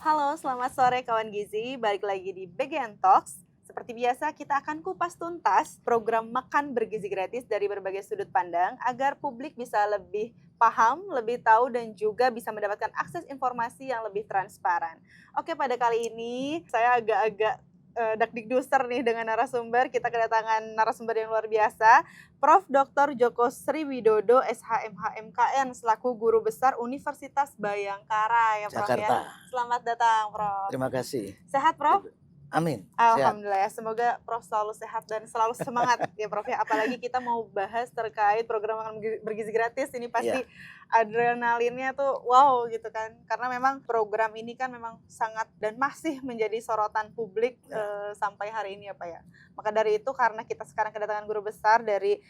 Halo, selamat sore kawan Gizi. Balik lagi di BGN Talks. Seperti biasa, kita akan kupas tuntas program makan bergizi gratis dari berbagai sudut pandang agar publik bisa lebih paham, lebih tahu, dan juga bisa mendapatkan akses informasi yang lebih transparan. Oke, pada kali ini saya agak-agak dakdikduser nih dengan narasumber. Kita kedatangan narasumber yang luar biasa, Prof. Dr. Joko Sri Widodo, SHMHMKN, selaku Guru Besar Universitas Bayangkara ya Prof ya. Jakarta. Selamat datang Prof. Terima kasih. Sehat Prof? Amin. Sehat. Alhamdulillah ya, semoga Prof selalu sehat dan selalu semangat ya Prof ya. Apalagi kita mau bahas terkait program makan bergizi gratis, ini pasti adrenalinnya tuh wow gitu kan. Karena memang program ini kan memang sangat dan masih menjadi sorotan publik sampai hari ini ya Pak ya. Maka dari itu karena kita sekarang kedatangan guru besar dari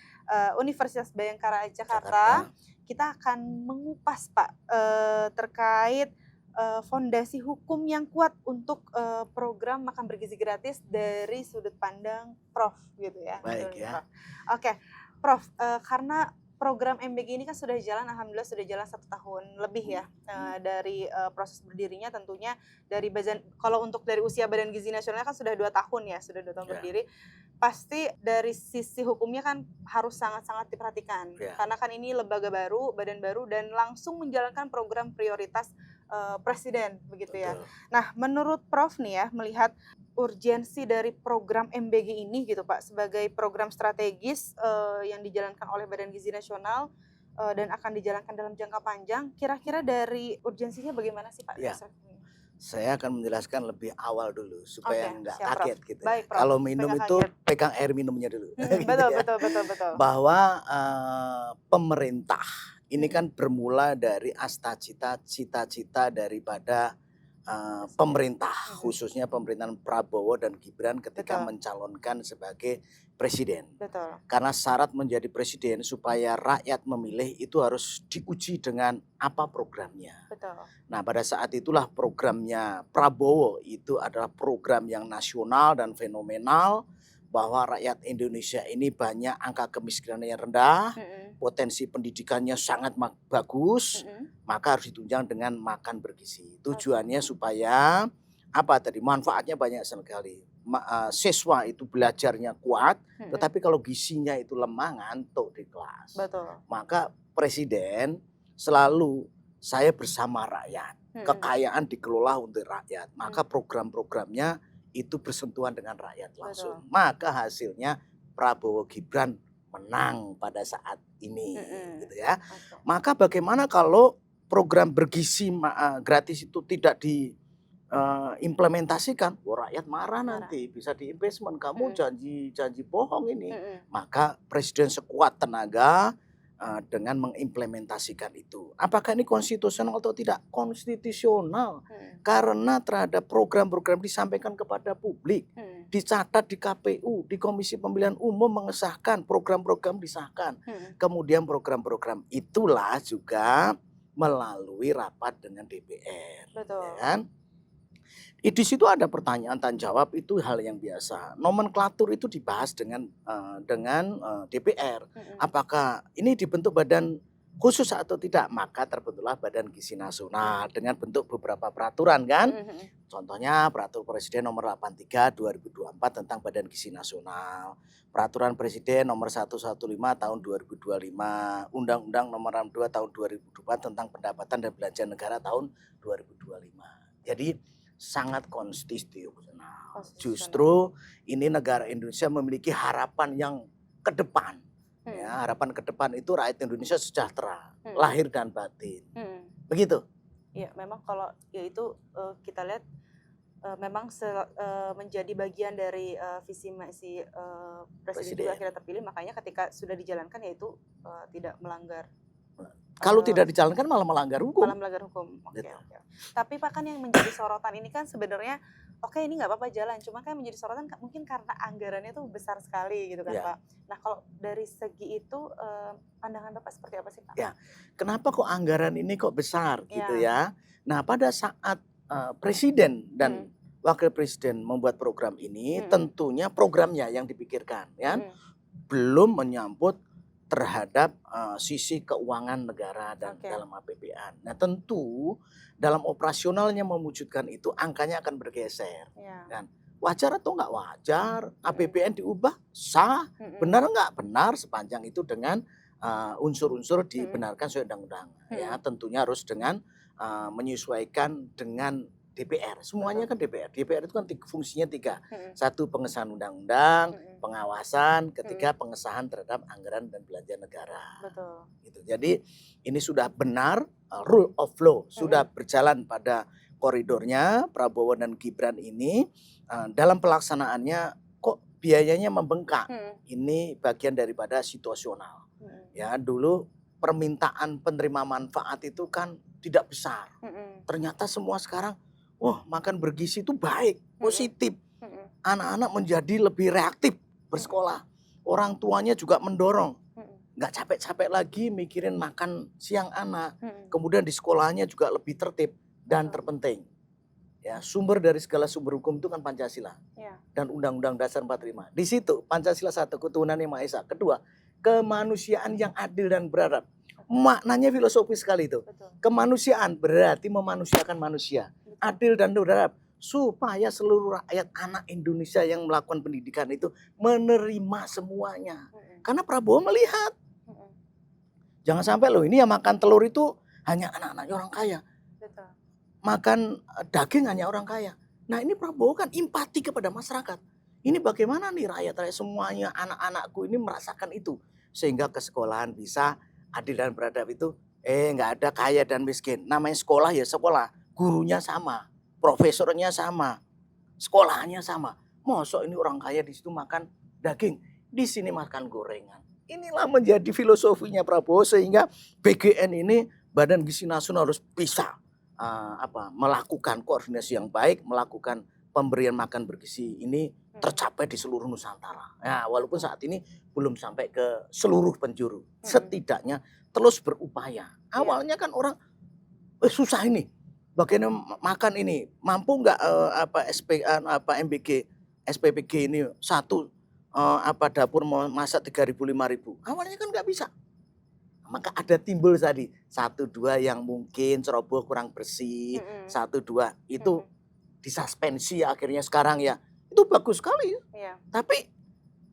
Universitas Bayangkara Jakarta, kita akan mengupas Pak terkait fondasi hukum yang kuat untuk program makan bergizi gratis dari sudut pandang Prof gitu ya. Baik ya. Prof. Oke, Prof, karena program MBG ini kan sudah jalan, alhamdulillah sudah jalan 1 tahun lebih ya dari proses berdirinya. Tentunya dari kalau untuk dari usia Badan Gizi Nasional kan sudah 2 tahun ya, sudah 2 tahun berdiri. Pasti dari sisi hukumnya kan harus sangat-sangat diperhatikan karena kan ini lembaga baru, badan baru, dan langsung menjalankan program prioritas presiden begitu ya. Nah, menurut Prof nih ya, melihat urgensi dari program MBG ini gitu Pak sebagai program strategis yang dijalankan oleh Badan Gizi Nasional dan akan dijalankan dalam jangka panjang, kira-kira dari urgensinya bagaimana sih Pak? Ya. Saya akan menjelaskan lebih awal dulu supaya nggak kaget Prof. gitu. Baik, Prof. Kalau minum itu pegang air minumnya dulu. Gitu betul. Bahwa pemerintah ini kan bermula dari cita-cita daripada pemerintah, khususnya pemerintahan Prabowo dan Gibran ketika mencalonkan sebagai presiden. Betul. Karena syarat menjadi presiden supaya rakyat memilih itu harus diuji dengan apa programnya. Betul. Nah, pada saat itulah programnya Prabowo itu adalah program yang nasional dan fenomenal, bahwa rakyat Indonesia ini banyak angka kemiskinannya yang rendah, potensi pendidikannya sangat bagus, maka harus ditunjang dengan makan bergizi. Tujuannya supaya manfaatnya banyak sekali. Siswa itu belajarnya kuat, tetapi kalau gizinya itu lemah ngantuk di kelas. Betul. Maka presiden selalu saya bersama rakyat, kekayaan dikelola untuk rakyat, maka program-programnya itu bersentuhan dengan rakyat langsung. Maka hasilnya Prabowo Gibran menang pada saat ini, gitu ya. Maka bagaimana kalau program bergizi gratis itu tidak diimplementasikan? Rakyat marah nanti, bisa di-impeachment. Kamu janji bohong ini. Maka presiden sekuat tenaga dengan mengimplementasikan itu. Apakah ini konstitusional atau tidak? Konstitusional. Karena terhadap program-program disampaikan kepada publik, dicatat di KPU, di Komisi Pemilihan Umum mengesahkan, program-program disahkan. Kemudian program-program itulah juga melalui rapat dengan DPR. Betul. Ya kan? Di situ ada pertanyaan tanya jawab, itu hal yang biasa. Nomenklatur itu dibahas dengan DPR. Apakah ini dibentuk badan khusus atau tidak? Maka terbentuklah Badan Gizi Nasional dengan bentuk beberapa peraturan kan. Contohnya Peraturan Presiden nomor 83 2024 tentang Badan Gizi Nasional. Peraturan Presiden nomor 115 tahun 2025. Undang-Undang nomor 62 tahun 2024 tentang pendapatan dan belanja negara tahun 2025. Jadi sangat konstitusional. Justru ini negara Indonesia memiliki harapan yang ke depan. Ya, harapan ke depan itu rakyat Indonesia sejahtera, lahir dan batin. Begitu. Iya, memang kalau ya itu kita lihat memang menjadi bagian dari visi misi presiden juga akhirnya terpilih, makanya ketika sudah dijalankan yaitu tidak melanggar. Kalau tidak dijalankan malah melanggar hukum. Oke. Tapi Pak, kan yang menjadi sorotan ini kan sebenarnya ini nggak apa-apa jalan, cuma kan menjadi sorotan mungkin karena anggarannya tuh besar sekali gitu kan Pak. Nah, kalau dari segi itu pandangan Bapak seperti apa sih Pak? Ya, kenapa kok anggaran ini kok besar gitu ya? Nah, pada saat presiden dan wakil presiden membuat program ini, tentunya programnya yang dipikirkan, ya, belum menyambut terhadap sisi keuangan negara dan Oke. dalam APBN. Nah tentu dalam operasionalnya mewujudkan itu angkanya akan bergeser. Iya. Kan? Wajar atau nggak wajar? APBN diubah sah, Mm-mm. benar nggak benar sepanjang itu dengan unsur-unsur Mm-mm. dibenarkan sesuai undang-undang. Ya Mm-mm. tentunya harus dengan menyesuaikan dengan DPR. Semuanya kan DPR. DPR itu kan fungsinya 3. Mm-mm. 1 pengesahan undang-undang, Mm-mm. pengawasan, ketiga pengesahan terhadap anggaran dan belanja negara. Betul. Gitu. Jadi ini sudah benar rule of law, sudah berjalan pada koridornya. Prabowo dan Gibran ini dalam pelaksanaannya kok biayanya membengkak. Ini bagian daripada situasional. Ya, dulu permintaan penerima manfaat itu kan tidak besar. Ternyata semua sekarang makan bergizi itu baik, positif. Anak-anak menjadi lebih reaktif bersekolah. Orang tuanya juga mendorong. Nggak capek-capek lagi mikirin makan siang anak. Kemudian di sekolahnya juga lebih tertib. Dan terpenting, ya, sumber dari segala sumber hukum itu kan Pancasila. Dan Undang-Undang Dasar 45. Di situ Pancasila 1, ketuhanan yang Maha Esa. Kedua, kemanusiaan yang adil dan beradab. Maknanya filosofis sekali itu. Kemanusiaan berarti memanusiakan manusia. Adil dan beradab. Supaya seluruh rakyat anak Indonesia yang melakukan pendidikan itu menerima semuanya. Karena Prabowo melihat. Jangan sampai loh ini yang makan telur itu hanya anak-anaknya orang kaya. Makan daging hanya orang kaya. Nah ini Prabowo kan empati kepada masyarakat. Ini bagaimana nih rakyat semuanya, anak-anakku ini merasakan itu. Sehingga ke sekolahan bisa adil dan beradab itu nggak ada kaya dan miskin. Namanya sekolah ya sekolah. Gurunya sama, profesornya sama, sekolahnya sama. Mosok ini orang kaya di situ makan daging, di sini makan gorengan. Inilah menjadi filosofinya Prabowo sehingga BGN ini Badan Gizi Nasional harus bisa melakukan koordinasi yang baik, melakukan pemberian makan bergizi ini tercapai di seluruh Nusantara. Nah, walaupun saat ini belum sampai ke seluruh penjuru, setidaknya terus berupaya. Awalnya kan orang susah ini, bagaimana makan ini, mampu nggak MBG, SPPG ini satu dapur mau masak 3.000 5.000. Awalnya kan nggak bisa. Maka ada timbul tadi 1 2 yang mungkin ceroboh kurang bersih, 1 2 itu disuspensi akhirnya sekarang ya. Itu bagus sekali. Tapi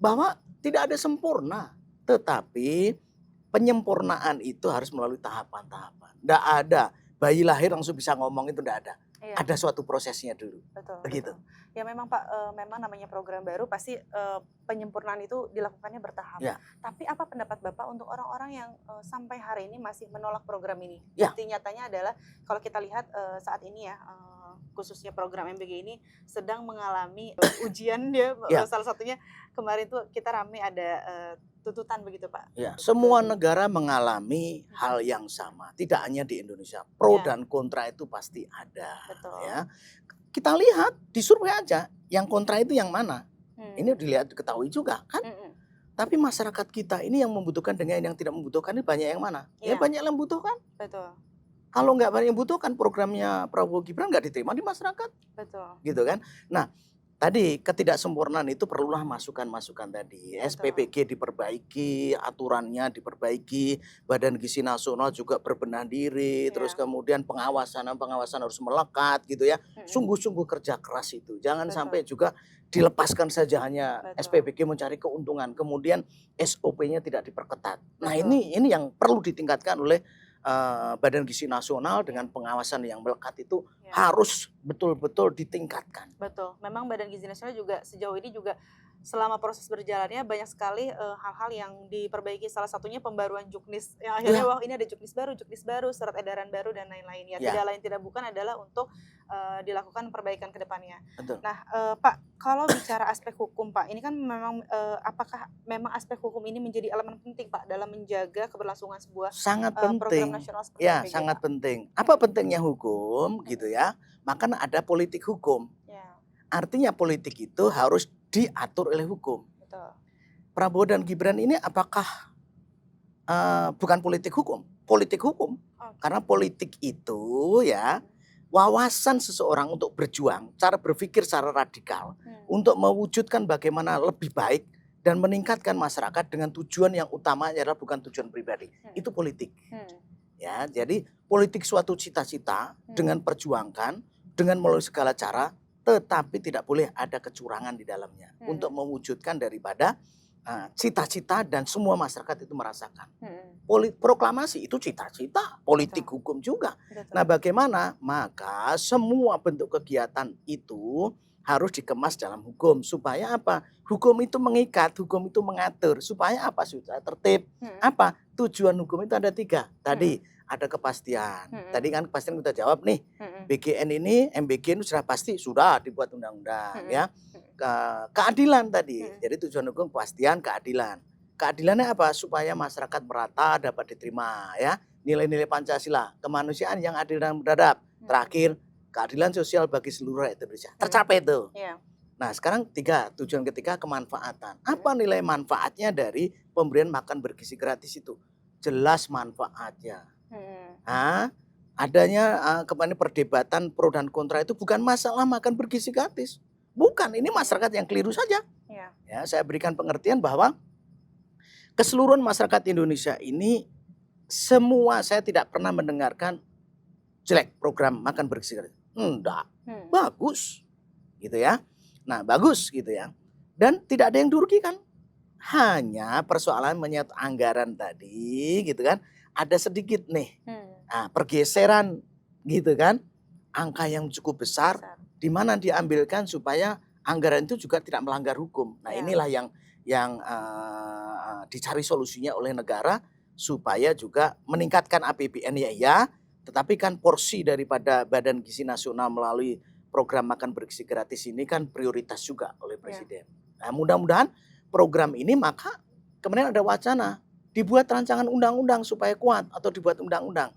bahwa tidak ada sempurna, tetapi penyempurnaan itu harus melalui tahapan-tahapan. Enggak ada bayi lahir langsung bisa ngomong, itu enggak ada. Ada suatu prosesnya dulu. Begitu. Betul. Ya memang Pak, memang namanya program baru pasti penyempurnaan itu dilakukannya bertahap. Tapi apa pendapat Bapak untuk orang-orang yang sampai hari ini masih menolak program ini? Bukti nyatanya adalah kalau kita lihat saat ini ya, khususnya program MBG ini sedang mengalami ujian dia. Salah satunya kemarin tuh kita rame ada tuntutan begitu Pak. Ya, semua negara mengalami hal yang sama, tidak hanya di Indonesia. Pro dan kontra itu pasti ada. Ya. Kita lihat di survei aja, yang kontra itu yang mana. Ini dilihat diketahui juga kan. Tapi masyarakat kita ini yang membutuhkan dengan yang tidak membutuhkan ini banyak yang mana? Ya banyak yang membutuhkan. Betul. Kalau nggak banyak yang membutuhkan, programnya Prabowo Gibran nggak diterima di masyarakat. Betul. Gitu kan. Nah, tadi ketidaksempurnaan itu perlulah masukan-masukan tadi. SPPG diperbaiki, aturannya diperbaiki, Badan Gizi Nasional juga berbenah diri, terus kemudian pengawasan harus melekat gitu ya. Sungguh-sungguh kerja keras itu. Jangan sampai juga dilepaskan saja hanya SPPG mencari keuntungan, kemudian SOP-nya tidak diperketat. Nah, ini yang perlu ditingkatkan oleh Badan Gizi Nasional dengan pengawasan yang melekat itu harus betul-betul ditingkatkan. Betul. Memang Badan Gizi Nasional juga sejauh ini juga selama proses berjalannya banyak sekali hal-hal yang diperbaiki. Salah satunya pembaruan Juknis. Yang akhirnya ini ada Juknis baru, surat edaran baru dan lain-lain. Tidak lain tidak bukan adalah untuk dilakukan perbaikan ke depannya. Nah, Pak, kalau bicara aspek hukum, Pak, ini kan memang apakah memang aspek hukum ini menjadi elemen penting, Pak, dalam menjaga keberlangsungan sebuah program nasional seperti MBG, sangat Pak? penting. Apa pentingnya hukum gitu ya? Maka ada politik hukum. Artinya politik itu harus diatur oleh hukum. Betul. Prabowo dan Gibran ini apakah bukan politik hukum? Politik hukum. Karena politik itu ya wawasan seseorang untuk berjuang, cara berpikir secara radikal untuk mewujudkan bagaimana lebih baik dan meningkatkan masyarakat dengan tujuan yang utamanya adalah bukan tujuan pribadi. Itu politik. Ya, jadi politik suatu cita-cita dengan perjuangkan, dengan melalui segala cara, tetapi tidak boleh ada kecurangan di dalamnya untuk mewujudkan daripada cita-cita dan semua masyarakat itu merasakan. Proklamasi itu cita-cita, politik hukum juga. Nah, bagaimana? Maka semua bentuk kegiatan itu harus dikemas dalam hukum supaya apa? Hukum itu mengikat, hukum itu mengatur supaya apa? Supaya tertib. Apa? Tujuan hukum itu ada 3. Tadi ada kepastian. Tadi kan kepastian kita jawab nih. BGN ini, MBG ini sudah pasti sudah dibuat undang-undang ya. Keadilan tadi. Jadi tujuan hukum kepastian, keadilan. Keadilannya apa? Supaya masyarakat merata dapat diterima ya. Nilai-nilai Pancasila, kemanusiaan yang adil dan beradab. Terakhir, keadilan sosial bagi seluruh rakyat Indonesia. Tercapai itu. Nah, sekarang 3, tujuan ketiga kemanfaatan. Apa nilai manfaatnya dari pemberian makan bergizi gratis itu? Jelas manfaatnya. Adanya kemarin perdebatan pro dan kontra itu bukan masalah makan bergizi gratis. Bukan, ini masyarakat yang keliru saja. Ya, saya berikan pengertian bahwa keseluruhan masyarakat Indonesia ini semua saya tidak pernah mendengarkan jelek program makan bergizi gratis. Enggak, bagus gitu ya. Nah, bagus gitu ya. Dan tidak ada yang dirugikan. Hanya persoalan menyangkut anggaran tadi gitu kan. Ada sedikit nih pergeseran gitu kan. Angka yang cukup besar di mana diambilkan supaya anggaran itu juga tidak melanggar hukum. Nah, inilah yang dicari solusinya oleh negara supaya juga meningkatkan APBN ya. Tetapi kan porsi daripada Badan Gizi Nasional melalui program makan bergizi gratis ini kan prioritas juga oleh Presiden. Nah, mudah-mudahan program ini maka kemudian ada wacana dibuat rancangan undang-undang supaya kuat atau dibuat undang-undang.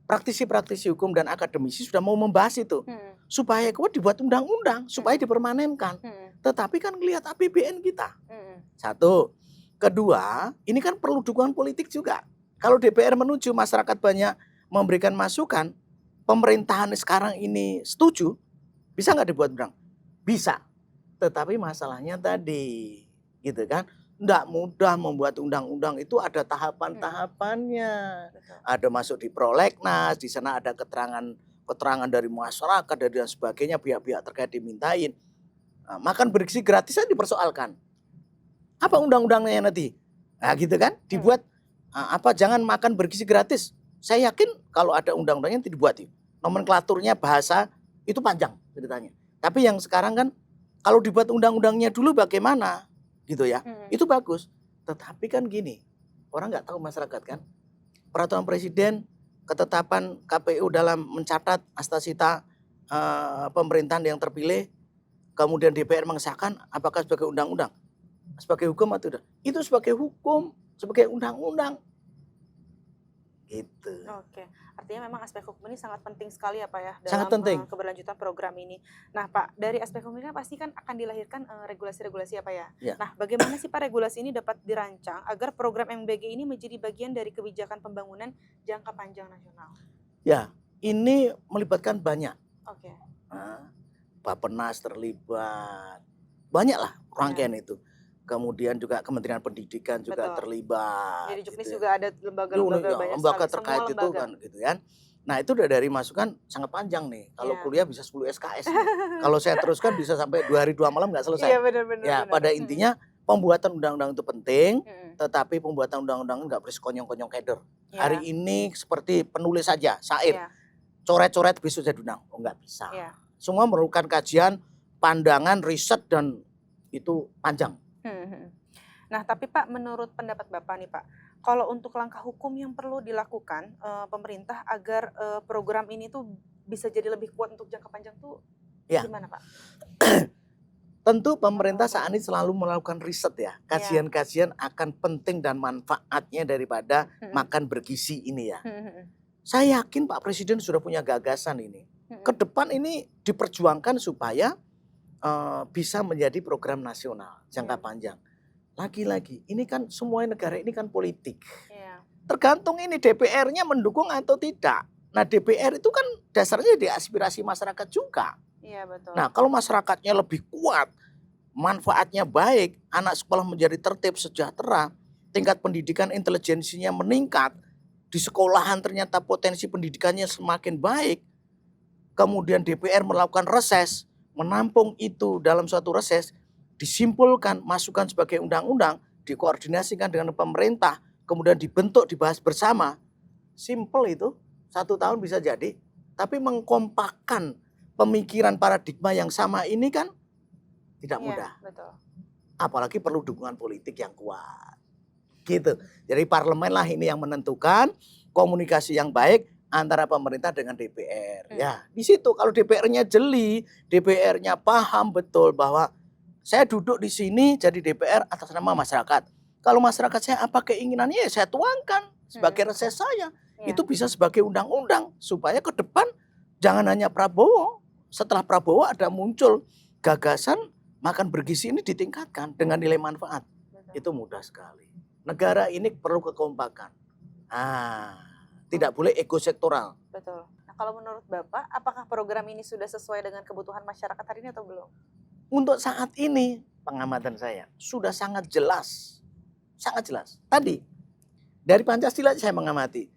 Praktisi-praktisi hukum dan akademisi sudah mau membahas itu. Supaya kuat dibuat undang-undang, supaya dipermanenkan. Tetapi kan lihat APBN kita. Satu. Kedua, ini kan perlu dukungan politik juga. Kalau DPR menuju masyarakat banyak memberikan masukan, pemerintahan sekarang ini setuju, bisa nggak dibuat undang? Bisa. Tetapi masalahnya tadi, gitu kan, nggak mudah membuat undang-undang itu ada tahapan-tahapannya. Ada masuk di prolegnas, di sana ada keterangan dari masyarakat dan sebagainya, pihak-pihak terkait dimintain. Nah, makan bergizi gratis kan dipersoalkan. Apa undang-undangnya nanti? Nah, gitu kan, dibuat jangan makan bergizi gratis. Saya yakin kalau ada undang-undangnya nanti dibuat. Nomenklaturnya bahasa itu panjang ceritanya. Tapi yang sekarang kan kalau dibuat undang-undangnya dulu bagaimana gitu ya. Itu bagus. Tetapi kan gini, orang nggak tahu masyarakat kan. Peraturan Presiden, ketetapan KPU dalam mencatat astasita pemerintahan yang terpilih, kemudian DPR mengesahkan apakah sebagai undang-undang, sebagai hukum atau tidak. Itu sebagai hukum, sebagai undang-undang. Gitu. Oke, artinya memang aspek hukum ini sangat penting sekali ya Pak ya Sangat dalam penting. keberlanjutan program ini. Nah Pak, dari aspek hukum ini pasti kan akan dilahirkan regulasi-regulasi ya Pak ya. Nah, bagaimana sih Pak regulasi ini dapat dirancang agar program MBG ini menjadi bagian dari kebijakan pembangunan jangka panjang nasional? Ya, ini melibatkan banyak. Oke. Bappenas terlibat, banyak lah rangkaian itu. Kemudian juga Kementerian Pendidikan juga terlibat. Jadi Juknis juga ada lembaga-lembaga banyak lembaga sekali, terkait semua itu lembaga. kan gitu kan. Nah, itu udah dari masukan sangat panjang nih. Kalau kuliah bisa 10 SKS. Kalau saya teruskan bisa sampai 2 hari 2 malam nggak selesai. Iya benar-benar. Ya, pada intinya pembuatan undang-undang itu penting, tetapi pembuatan undang-undang nggak boleh sekonyong-konyong keder. Hari ini seperti penulis saja, syair. Coret-coret besok jadi undang. Oh, nggak bisa. Semua memerlukan kajian, pandangan, riset, dan itu panjang. Nah, tapi Pak, menurut pendapat Bapak nih Pak, kalau untuk langkah hukum yang perlu dilakukan pemerintah agar program ini tuh bisa jadi lebih kuat untuk jangka panjang tuh gimana Pak? Tentu pemerintah saat ini selalu melakukan riset ya, kajian-kajian akan penting dan manfaatnya daripada makan bergizi ini ya. Saya yakin Pak Presiden sudah punya gagasan ini. Ke depan ini diperjuangkan supaya bisa menjadi program nasional jangka panjang. Lagi-lagi, ini kan semua negara ini kan politik. Tergantung ini DPR-nya mendukung atau tidak. Nah, DPR itu kan dasarnya di aspirasi masyarakat juga. Iya, betul. Nah, kalau masyarakatnya lebih kuat, manfaatnya baik, anak sekolah menjadi tertib, sejahtera, tingkat pendidikan intelijensinya meningkat, di sekolahan ternyata potensi pendidikannya semakin baik, kemudian DPR melakukan reses, menampung itu dalam suatu reses, disimpulkan, masukkan sebagai undang-undang, dikoordinasikan dengan pemerintah, kemudian dibentuk, dibahas bersama. Simple itu, 1 tahun bisa jadi, tapi mengkompakkan pemikiran paradigma yang sama ini kan tidak Iya, mudah. betul. Apalagi perlu dukungan politik yang kuat. Gitu. Jadi parlemen lah ini yang menentukan komunikasi yang baik antara pemerintah dengan DPR. Ya, di situ kalau DPR-nya jeli, DPR-nya paham betul bahwa saya duduk di sini jadi DPR atas nama masyarakat. Kalau masyarakat saya apa keinginannya ya saya tuangkan sebagai reses saya. Iya. Itu bisa sebagai undang-undang supaya ke depan jangan hanya Prabowo. Setelah Prabowo ada muncul gagasan makan bergizi ini ditingkatkan dengan nilai manfaat. Betul. Itu mudah sekali. Negara ini perlu kekompakan. Tidak boleh ego sektoral. Betul. Nah, kalau menurut Bapak, apakah program ini sudah sesuai dengan kebutuhan masyarakat hari ini atau belum? Untuk saat ini pengamatan saya sudah sangat jelas. Sangat jelas. Tadi dari Pancasila saya mengamati.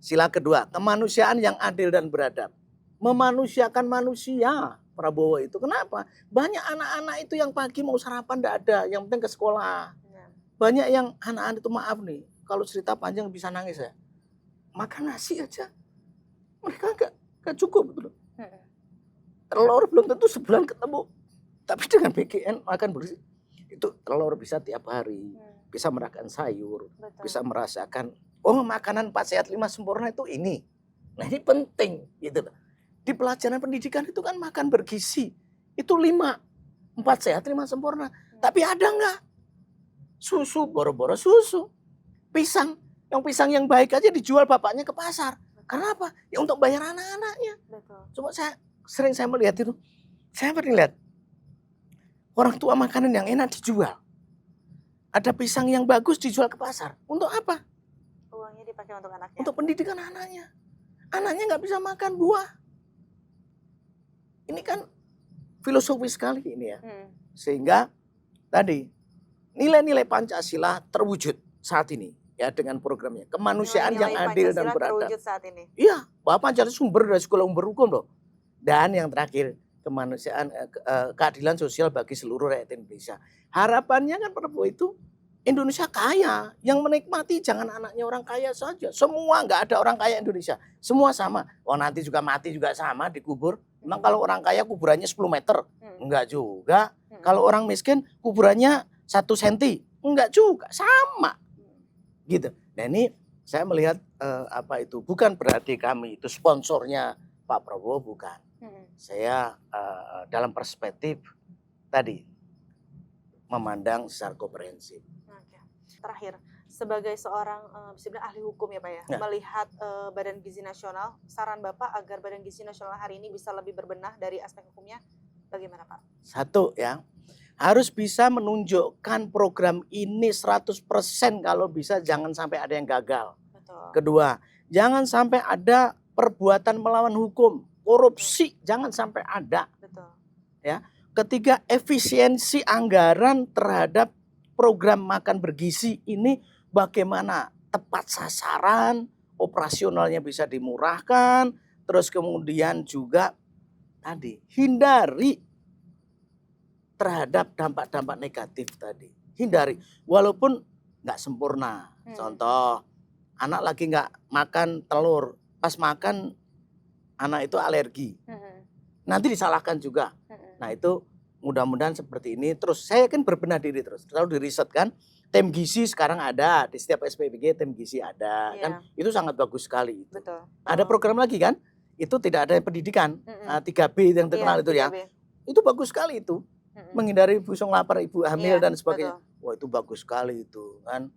Sila kedua, kemanusiaan yang adil dan beradab. Memanusiakan manusia, Prabowo itu. Kenapa? Banyak anak-anak itu yang pagi mau sarapan tidak ada, yang penting ke sekolah. Banyak yang anak-anak itu maaf nih, kalau cerita panjang bisa nangis ya. Makan nasi aja, mereka nggak cukup betul. Telur belum tentu sebulan ketemu, tapi dengan BGN makan bersih itu telur bisa tiap hari, bisa merasakan sayur, Betul. bisa merasakan oh makanan 4 sehat 5 sempurna itu ini. Nah ini penting gitu. Di pelajaran pendidikan itu kan makan bergizi itu 4 sehat 5 sempurna. Tapi ada nggak? Susu, boro-boro susu. Pisang, yang baik aja dijual bapaknya ke pasar. Karena apa? Ya untuk bayar anak-anaknya. Betul. Coba sering saya melihat itu. Saya melihat orang tua makanan yang enak dijual. Ada pisang yang bagus dijual ke pasar. Untuk apa? Uangnya dipakai untuk anaknya. Untuk pendidikan anaknya. Anaknya nggak bisa makan buah. Ini kan filosofis sekali ini ya. Sehingga tadi nilai-nilai Pancasila terwujud saat ini ya dengan programnya. Kemanusiaan yang adil dan beradab. Terwujud saat ini. Iya, bahwa Pancasila sumber dari sekolah umur hukum loh. Dan yang terakhir, kemanusiaan keadilan sosial bagi seluruh rakyat Indonesia. Harapannya kan Prabowo itu Indonesia kaya, yang menikmati jangan anaknya orang kaya saja. Semua nggak ada orang kaya Indonesia, semua sama. Oh nanti juga mati juga sama dikubur. Emang kalau orang kaya kuburannya 10 meter? Enggak juga. Kalau orang miskin kuburannya 1 senti? Enggak juga, sama. Gitu. Nah ini saya melihat bukan berarti kami itu sponsornya Pak Prabowo, bukan. Saya dalam perspektif tadi memandang secara komprehensif. Terakhir, sebagai seorang sebenarnya ahli hukum ya Pak ya, melihat Badan Gizi Nasional, saran Bapak agar Badan Gizi Nasional hari ini bisa lebih berbenah dari aspek hukumnya, bagaimana Pak? Satu ya, harus bisa menunjukkan program ini 100% kalau bisa jangan sampai ada yang gagal. Betul. Kedua, jangan sampai ada perbuatan melawan hukum, korupsi jangan sampai ada. Betul. Ya. Ketiga, efisiensi anggaran terhadap program makan bergizi ini bagaimana tepat sasaran, operasionalnya bisa dimurahkan, terus kemudian juga tadi hindari terhadap dampak-dampak negatif tadi. Hindari, walaupun nggak sempurna. Contoh, anak lagi nggak makan telur, pas makan anak itu alergi. Nanti disalahkan juga. Nah itu mudah-mudahan seperti ini. Terus saya kan berbenah diri terus. Selalu diriset kan. Tim gizi sekarang ada. Di setiap SPBG tim gizi ada. Kan itu sangat bagus sekali. Betul. Ada program lagi kan. Itu tidak ada pendidikan. 3B yang terkenal itu 3B. ya. Itu bagus sekali itu. Menghindari ibu song lapar, ibu hamil dan sebagainya. Betul. Wah itu bagus sekali itu kan.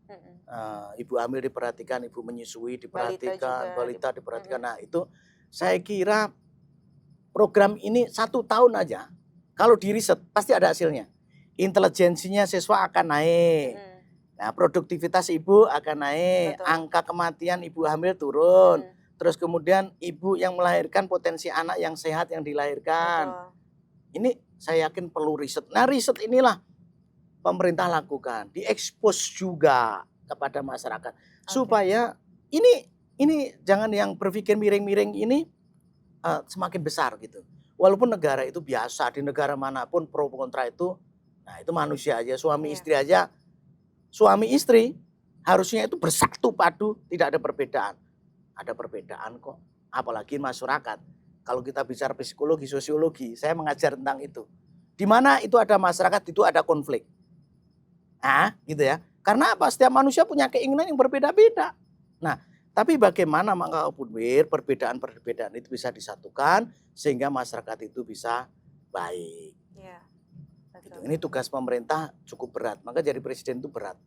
Ibu hamil diperhatikan, ibu menyusui diperhatikan, balita diperhatikan. Nah itu saya kira program ini 1 tahun aja. Kalau di riset pasti ada hasilnya. Intelijensinya siswa akan naik. Nah, produktivitas ibu akan naik. Betul. Angka kematian ibu hamil turun. Terus kemudian ibu yang melahirkan potensi anak yang sehat yang dilahirkan. Betul. Ini saya yakin perlu riset. Nah, riset inilah pemerintah lakukan, diekspos juga kepada masyarakat supaya ini jangan yang berpikir miring-miring ini semakin besar gitu. Walaupun negara itu biasa, di negara manapun pro kontra itu, nah itu manusia aja, suami istri aja, suami istri harusnya itu bersatu padu, tidak ada perbedaan. Ada perbedaan kok, apalagi masyarakat. Kalau kita bicara psikologi, sosiologi, saya mengajar tentang itu. Di mana itu ada masyarakat, itu ada konflik. Nah, gitu ya. Karena apa? Setiap manusia punya keinginan yang berbeda-beda. Nah, tapi bagaimana maka perbedaan-perbedaan itu bisa disatukan sehingga masyarakat itu bisa baik. Iya, Gitu. Ini tugas pemerintah cukup berat, maka jadi presiden itu berat.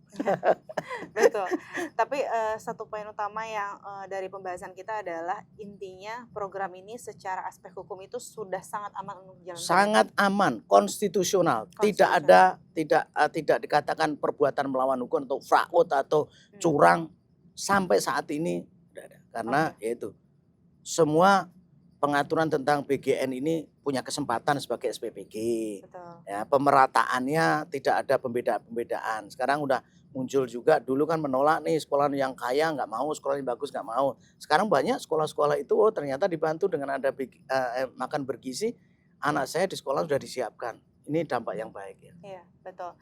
Betul. Tapi satu poin utama yang dari pembahasan kita adalah intinya program ini secara aspek hukum itu sudah sangat aman untuk dijalankan. Sangat aman, konstitusional. Tidak dikatakan perbuatan melawan hukum atau fraud atau curang sampai saat ini tidak ada. Karena yaitu semua pengaturan tentang BGN ini punya kesempatan sebagai SPPG. Betul. Ya, pemerataannya tidak ada pembedaan-pembedaan. Sekarang udah muncul juga, dulu kan menolak nih sekolah yang kaya nggak mau, sekolah yang bagus nggak mau. Sekarang banyak sekolah-sekolah itu ternyata dibantu dengan ada makan bergizi. Anak saya di sekolah sudah disiapkan. Ini dampak yang baik ya. Iya, betul.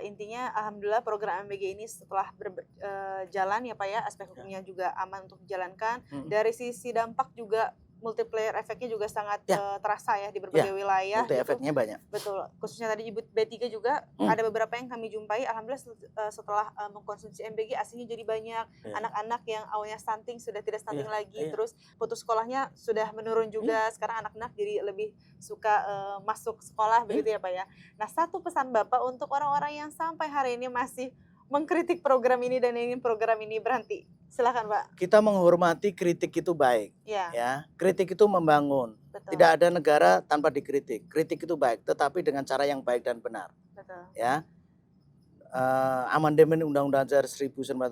Intinya alhamdulillah program MBG ini setelah berjalan ya Pak ya, aspek hukumnya juga aman untuk dijalankan. Dari sisi dampak juga multiplier efeknya juga sangat terasa ya di berbagai wilayah. Multi efeknya banyak. Betul, khususnya tadi di B3 juga ada beberapa yang kami jumpai, alhamdulillah setelah mengkonsumsi MBG aslinya jadi banyak. Anak-anak yang awalnya stunting sudah tidak stunting lagi, terus putus sekolahnya sudah menurun juga. Sekarang anak-anak jadi lebih suka masuk sekolah begitu ya Pak ya. Nah, satu pesan Bapak untuk orang-orang yang sampai hari ini masih mengkritik program ini dan ingin program ini berhenti. Silakan Pak. Kita menghormati kritik itu baik. Ya, kritik itu membangun. Betul. Tidak ada negara tanpa dikritik. Kritik itu baik, tetapi dengan cara yang baik dan benar. Betul. Ya, amandemen Undang-Undang Dasar 1945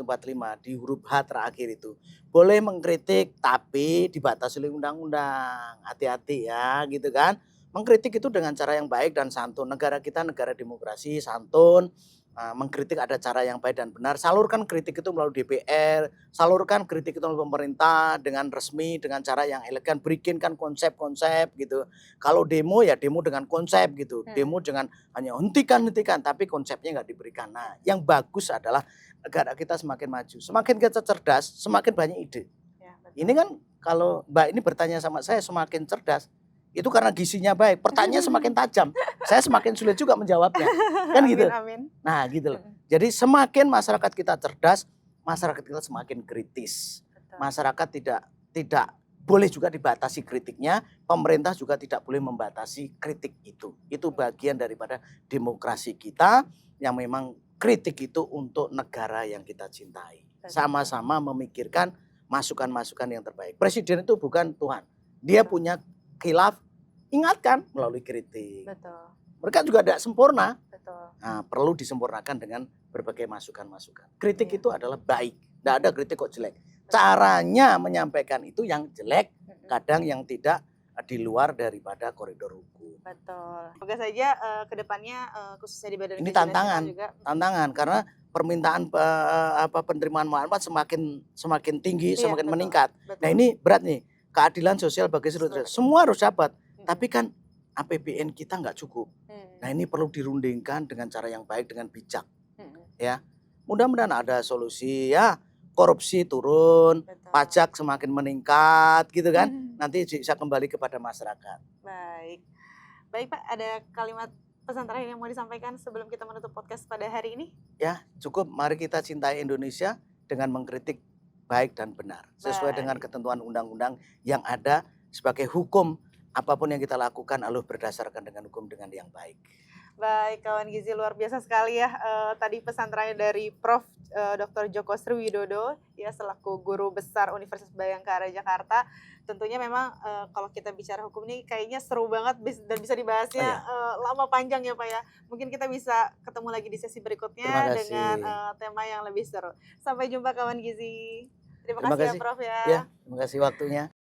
di huruf H terakhir itu boleh mengkritik, tapi dibatasi oleh undang-undang. Hati-hati ya, gitu kan. Mengkritik itu dengan cara yang baik dan santun. Negara kita negara demokrasi, santun. Mengkritik ada cara yang baik dan benar. Salurkan kritik itu melalui DPR, salurkan kritik itu melalui pemerintah dengan resmi, dengan cara yang elegan, bikinkan konsep-konsep gitu. Kalau demo ya demo dengan konsep gitu, demo dengan hanya hentikan, tapi konsepnya nggak diberikan. Nah, yang bagus adalah negara kita semakin maju, semakin kita cerdas, semakin banyak ide. Ya, ini kan kalau Mbak ini bertanya sama saya semakin cerdas, itu karena gizinya baik. Pertanyaannya semakin tajam. Saya semakin sulit juga menjawabnya. Kan gitu. Amin. Nah, gitu loh. Jadi semakin masyarakat kita cerdas, masyarakat kita semakin kritis. Betul. Masyarakat tidak boleh juga dibatasi kritiknya, pemerintah juga tidak boleh membatasi kritik itu. Itu bagian daripada demokrasi kita yang memang kritik itu untuk negara yang kita cintai. Sama-sama memikirkan masukan-masukan yang terbaik. Presiden itu bukan Tuhan. Dia punya khilaf, ingatkan melalui kritik. Betul. Mereka juga tidak sempurna. Betul. Nah, perlu disempurnakan dengan berbagai masukan-masukan. Kritik itu adalah baik. Tidak ada kritik kok jelek. Caranya menyampaikan itu yang jelek, kadang yang tidak di luar daripada koridor hukum. Betul. Semoga saja ke depannya khususnya di Badan ini tantangan karena permintaan penerimaan manfaat semakin tinggi, semakin meningkat. Betul. Nah, ini berat nih. Keadilan sosial bagi seluruh rakyat. Semua harus dapat. Tapi kan APBN kita nggak cukup. Nah, ini perlu dirundingkan dengan cara yang baik, dengan bijak. Ya, mudah-mudahan ada solusi ya. Korupsi turun, betul. Pajak semakin meningkat, gitu kan? Nanti bisa kembali kepada masyarakat. Baik Pak, ada kalimat pesan terakhir yang mau disampaikan sebelum kita menutup podcast pada hari ini? Ya, cukup. Mari kita cintai Indonesia dengan mengkritik baik dan benar sesuai dengan ketentuan undang-undang yang ada sebagai hukum. Apapun yang kita lakukan harus berdasarkan dengan hukum dengan yang baik. Baik, kawan gizi luar biasa sekali ya. Tadi pesan terakhir dari Prof. Dr. Djoko Sriwidodo ya selaku Guru Besar Universitas Bhayangkara Jakarta. Tentunya memang kalau kita bicara hukum ini kayaknya seru banget dan bisa dibahasnya lama panjang ya Pak ya. Mungkin kita bisa ketemu lagi di sesi berikutnya dengan tema yang lebih seru. Sampai jumpa kawan gizi. Terima kasih ya Prof ya. Ya, terima kasih waktunya.